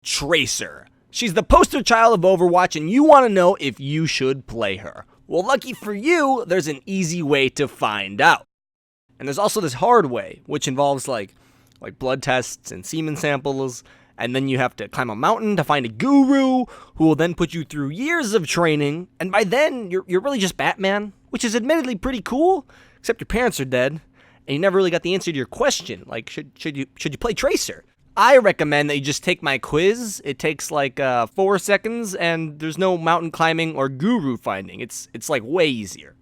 Tracer. She's the poster child of Overwatch, and you want to know if you should play her. Well, lucky for you, there's an easy way to find out. And there's also this hard way, which involves like blood tests and semen samples, and then you have to climb a mountain to find a guru who will then put you through years of training, and by then, you're really just Batman, which is admittedly pretty cool, except your parents are dead, and you never really got the answer to your question, like, should you play Tracer? I recommend that you just take my quiz. It takes like 4 seconds, and there's no mountain climbing or guru finding. It's like way easier.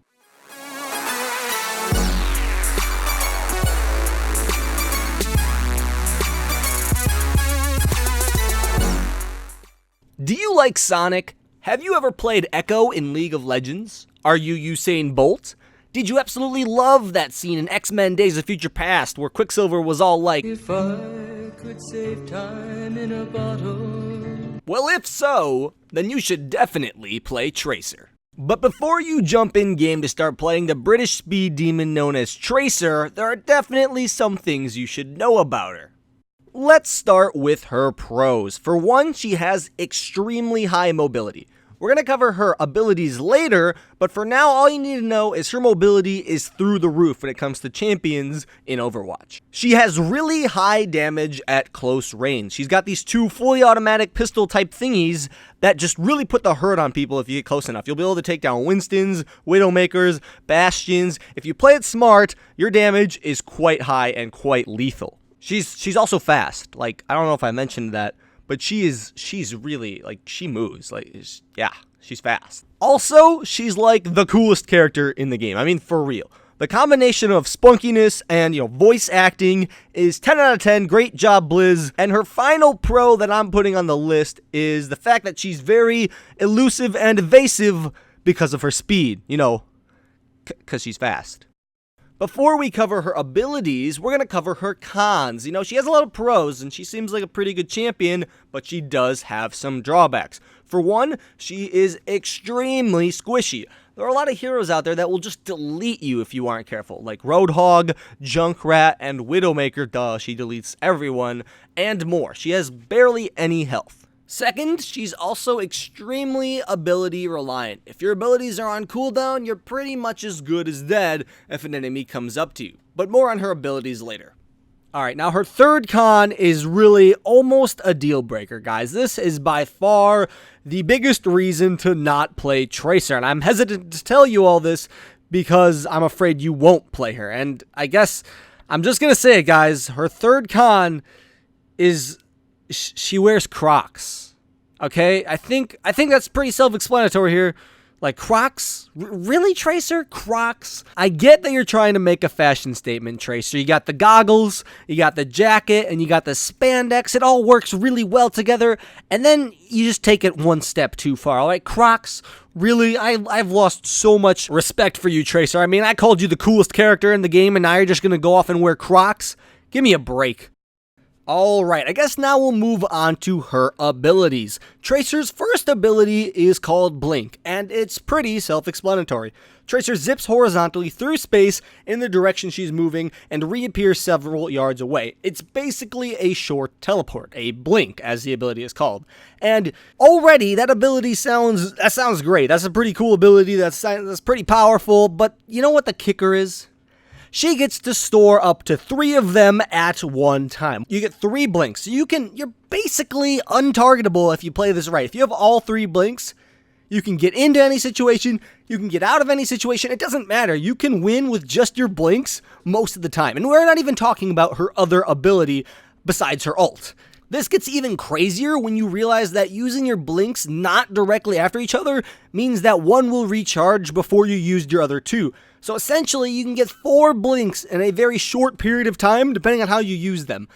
Do you like Sonic? Have you ever played Echo in League of Legends? Are you Usain Bolt? Did you absolutely love that scene in X-Men Days of Future Past where Quicksilver was all like, "If I could save time in a bottle"? Well, if so, then you should definitely play Tracer. But before you jump in game to start playing the British speed demon known as Tracer, there are definitely some things you should know about her. Let's start with her pros. For one, she has extremely high mobility. We're going to cover her abilities later, but for now, all you need to know is her mobility is through the roof when it comes to champions in Overwatch. She has really high damage at close range. She's got these 2 fully automatic pistol type thingies that just really put the hurt on people if you get close enough. You'll be able to take down Winstons, Widowmakers, Bastions. If you play it smart, your damage is quite high and quite lethal. She's also fast. Like, I don't know if I mentioned that, but she's really, like, she moves. Like, yeah, she's fast. Also, she's like the coolest character in the game. I mean, for real. The combination of spunkiness and, voice acting is 10 out of 10. Great job, Blizz. And her final pro that I'm putting on the list is the fact that she's very elusive and evasive because of her speed. Because she's fast. Before we cover her abilities, we're going to cover her cons. She has a lot of pros, and she seems like a pretty good champion, but she does have some drawbacks. For one, she is extremely squishy. There are a lot of heroes out there that will just delete you if you aren't careful, like Roadhog, Junkrat, and Widowmaker. Duh, she deletes everyone, and more. She has barely any health. Second, she's also extremely ability reliant. If your abilities are on cooldown, you're pretty much as good as dead if an enemy comes up to you. But more on her abilities later. Alright, now her third con is really almost a deal breaker, guys. This is by far the biggest reason to not play Tracer. And I'm hesitant to tell you all this because I'm afraid you won't play her. And I guess I'm just going to say it, guys. Her third con is she wears Crocs. Okay, I think that's pretty self-explanatory here. Like, Crocs? Really, Tracer? Crocs? I get that you're trying to make a fashion statement, Tracer. You got the goggles, you got the jacket, and you got the spandex. It all works really well together, and then you just take it one step too far. All right, Crocs? Really? I've lost so much respect for you, Tracer. I mean, I called you the coolest character in the game, and now you're just gonna go off and wear Crocs? Give me a break. Alright, I guess now we'll move on to her abilities. Tracer's first ability is called Blink, and it's pretty self-explanatory. Tracer zips horizontally through space in the direction she's moving and reappears several yards away. It's basically a short teleport, a blink as the ability is called. And already that ability sounds great. That's a pretty cool ability, that's pretty powerful, but you know what the kicker is? She gets to store up to 3 of them at one time. You get 3 blinks. So you're basically untargetable if you play this right. If you have all 3 blinks, you can get into any situation, you can get out of any situation. It doesn't matter. You can win with just your blinks most of the time. And we're not even talking about her other ability besides her ult. This gets even crazier when you realize that using your blinks not directly after each other means that one will recharge before you used your other 2. So essentially, you can get 4 blinks in a very short period of time, depending on how you use them.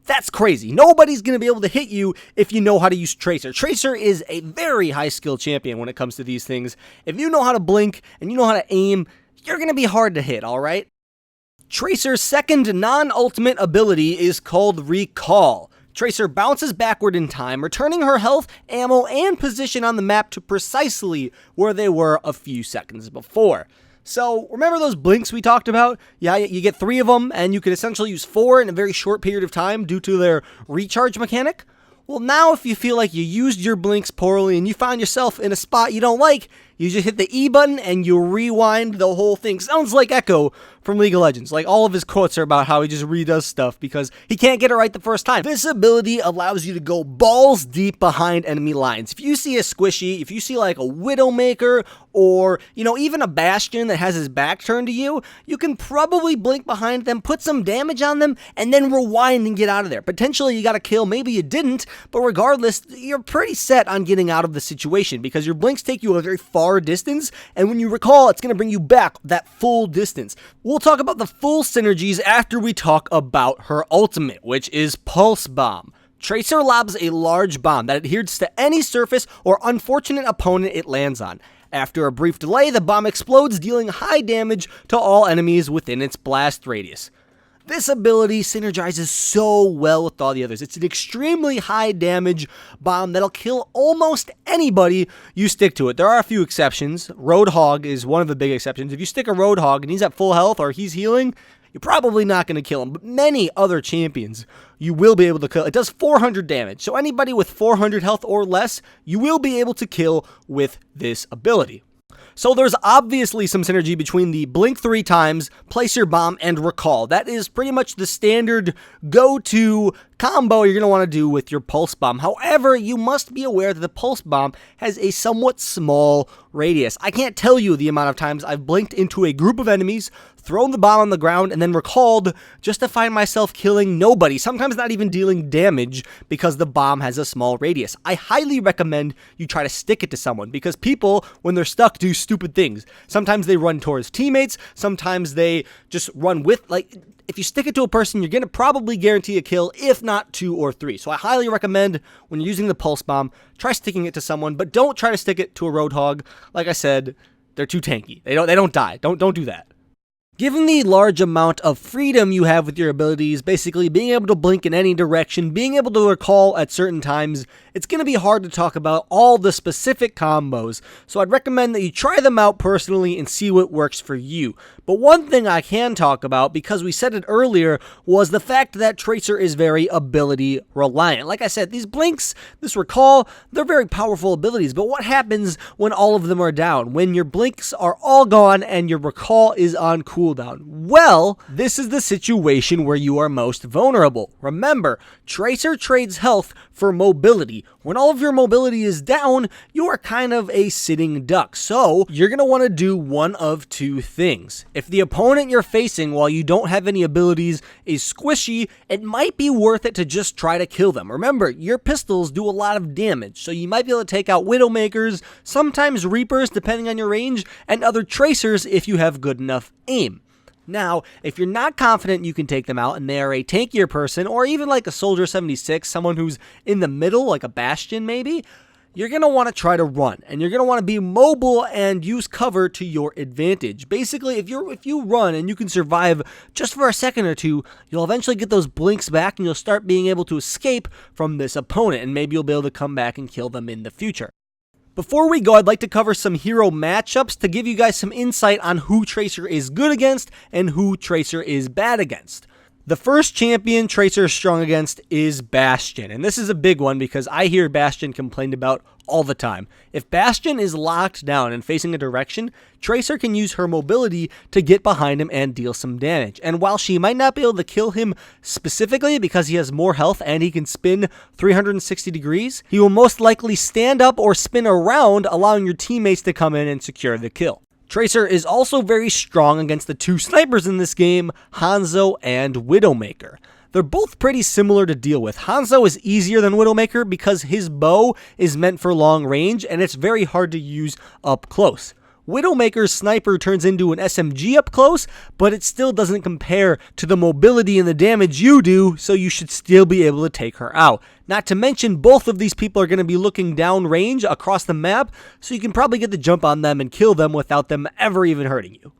That's crazy. Nobody's going to be able to hit you if you know how to use Tracer. Tracer is a very high-skill champion when it comes to these things. If you know how to blink and you know how to aim, you're going to be hard to hit, alright? Tracer's second non-ultimate ability is called Recall. Tracer bounces backward in time, returning her health, ammo, and position on the map to precisely where they were a few seconds before. So, remember those blinks we talked about? Yeah, you get 3 of them, and you can essentially use 4 in a very short period of time due to their recharge mechanic? Well, now if you feel like you used your blinks poorly and you find yourself in a spot you don't like, you just hit the E button and you rewind the whole thing. Sounds like Echo from League of Legends. Like, all of his quotes are about how he just redoes stuff because he can't get it right the first time. This ability allows you to go balls deep behind enemy lines. If you see a squishy, if you see like a Widowmaker, or, you know, even a Bastion that has his back turned to you, you can probably blink behind them, put some damage on them, and then rewind and get out of there. Potentially you got a kill, maybe you didn't, but regardless, you're pretty set on getting out of the situation because your blinks take you a very far distance, and when you recall, it's going to bring you back that full distance. We'll talk about the full synergies after we talk about her ultimate, which is Pulse Bomb. Tracer lobs a large bomb that adheres to any surface or unfortunate opponent it lands on. After a brief delay, the bomb explodes, dealing high damage to all enemies within its blast radius. This ability synergizes so well with all the others. It's an extremely high damage bomb that'll kill almost anybody you stick to it. There are a few exceptions. Roadhog is one of the big exceptions. If you stick a Roadhog and he's at full health or he's healing, you're probably not going to kill him. But many other champions you will be able to kill. It does 400 damage. So anybody with 400 health or less, you will be able to kill with this ability. So there's obviously some synergy between the blink 3 times, place your bomb, and recall. That is pretty much the standard go-to combo you're going to want to do with your pulse bomb. However, you must be aware that the pulse bomb has a somewhat small radius. I can't tell you the amount of times I've blinked into a group of enemies, thrown the bomb on the ground, and then recalled just to find myself killing nobody, sometimes not even dealing damage because the bomb has a small radius. I highly recommend you try to stick it to someone because people, when they're stuck, do stupid things. Sometimes they run towards teammates, sometimes they just run with, like, if you stick it to a person, you're going to probably guarantee a kill, if not 2 or 3. So I highly recommend when you're using the pulse bomb, try sticking it to someone, but don't try to stick it to a Roadhog. Like I said, they're too tanky. They don't die. Don't do that. Given the large amount of freedom you have with your abilities, basically being able to blink in any direction, being able to recall at certain times, it's going to be hard to talk about all the specific combos, so I'd recommend that you try them out personally and see what works for you. But one thing I can talk about, because we said it earlier, was the fact that Tracer is very ability reliant. Like I said, these blinks, this recall, they're very powerful abilities, but what happens when all of them are down? When your blinks are all gone and your recall is on cooldown? Well, this is the situation where you are most vulnerable. Remember, Tracer trades health for mobility. When all of your mobility is down, you are kind of a sitting duck. So you're going to want to do one of two things. If the opponent you're facing while you don't have any abilities is squishy, it might be worth it to just try to kill them. Remember, your pistols do a lot of damage, so you might be able to take out Widowmakers, sometimes Reapers depending on your range, and other Tracers if you have good enough aim. Now, if you're not confident you can take them out and they are a tankier person, or even like a Soldier 76, someone who's in the middle, like a Bastion maybe, you're going to want to try to run, and you're going to want to be mobile and use cover to your advantage. Basically, if you run and you can survive just for a second or two, you'll eventually get those blinks back and you'll start being able to escape from this opponent, and maybe you'll be able to come back and kill them in the future. Before we go, I'd like to cover some hero matchups to give you guys some insight on who Tracer is good against and who Tracer is bad against. The first champion Tracer is strong against is Bastion, and this is a big one because I hear Bastion complained about all the time. If Bastion is locked down and facing a direction, Tracer can use her mobility to get behind him and deal some damage. And while she might not be able to kill him specifically because he has more health and he can spin 360 degrees, he will most likely stand up or spin around, allowing your teammates to come in and secure the kill. Tracer is also very strong against the two snipers in this game, Hanzo and Widowmaker. They're both pretty similar to deal with. Hanzo is easier than Widowmaker because his bow is meant for long range and it's very hard to use up close. Widowmaker's sniper turns into an SMG up close, but it still doesn't compare to the mobility and the damage you do, so you should still be able to take her out. Not to mention, both of these people are going to be looking down range across the map, so you can probably get the jump on them and kill them without them ever even hurting you.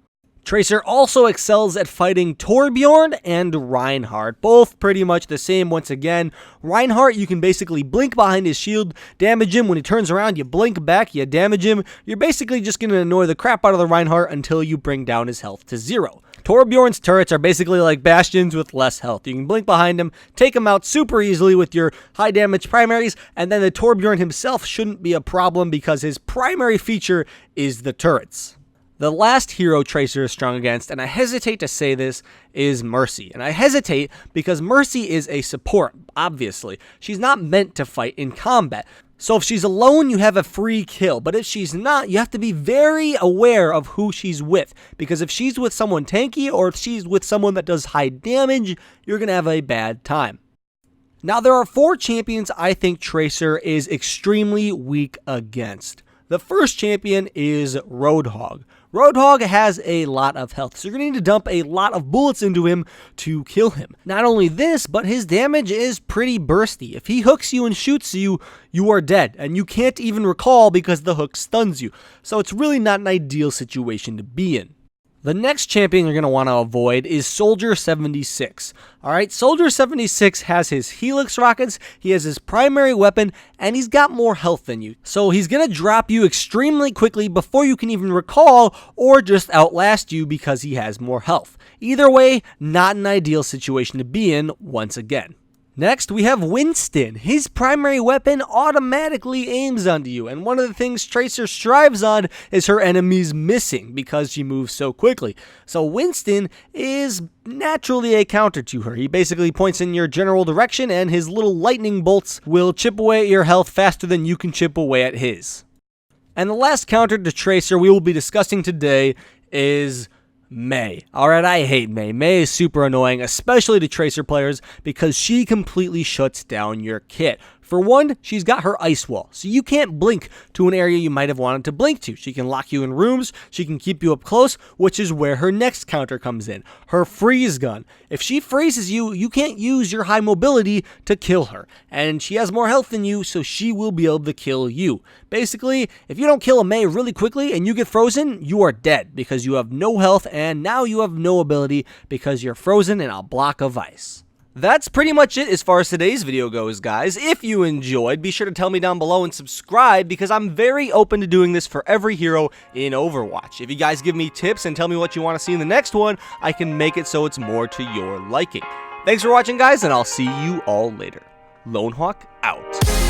Tracer also excels at fighting Torbjorn and Reinhardt, both pretty much the same once again. Reinhardt, you can basically blink behind his shield, damage him. When he turns around, you blink back, you damage him. You're basically just going to annoy the crap out of the Reinhardt until you bring down his health to 0. Torbjorn's turrets are basically like bastions with less health. You can blink behind him, take him out super easily with your high damage primaries, and then the Torbjorn himself shouldn't be a problem because his primary feature is the turrets. The last hero Tracer is strong against, and I hesitate to say this, is Mercy. And I hesitate because Mercy is a support, obviously. She's not meant to fight in combat. So if she's alone, you have a free kill. But if she's not, you have to be very aware of who she's with. Because if she's with someone tanky or if she's with someone that does high damage, you're going to have a bad time. Now, there are 4 champions I think Tracer is extremely weak against. The first champion is Roadhog. Roadhog has a lot of health, so you're going to need to dump a lot of bullets into him to kill him. Not only this, but his damage is pretty bursty. If he hooks you and shoots you, you are dead, and you can't even recall because the hook stuns you. So it's really not an ideal situation to be in. The next champion you're going to want to avoid is Soldier 76. Alright, Soldier 76 has his Helix rockets, he has his primary weapon, and he's got more health than you. So he's going to drop you extremely quickly before you can even recall, or just outlast you because he has more health. Either way, not an ideal situation to be in once again. Next, we have Winston. His primary weapon automatically aims onto you, and one of the things Tracer strives on is her enemies missing because she moves so quickly. So Winston is naturally a counter to her. He basically points in your general direction, and his little lightning bolts will chip away at your health faster than you can chip away at his. And the last counter to Tracer we will be discussing today is Mei. Alright, I hate Mei. Mei is super annoying, especially to Tracer players, because she completely shuts down your kit. For one, she's got her ice wall, so you can't blink to an area you might have wanted to blink to. She can lock you in rooms, she can keep you up close, which is where her next counter comes in. Her freeze gun. If she freezes you, you can't use your high mobility to kill her. And she has more health than you, so she will be able to kill you. Basically, if you don't kill a Mei really quickly and you get frozen, you are dead because you have no health and now you have no ability because you're frozen in a block of ice. That's pretty much it as far as today's video goes, guys. If you enjoyed, be sure to tell me down below and subscribe because I'm very open to doing this for every hero in Overwatch. If you guys give me tips and tell me what you want to see in the next one, I can make it so it's more to your liking. Thanks for watching, guys, and I'll see you all later. Lone Hawk out.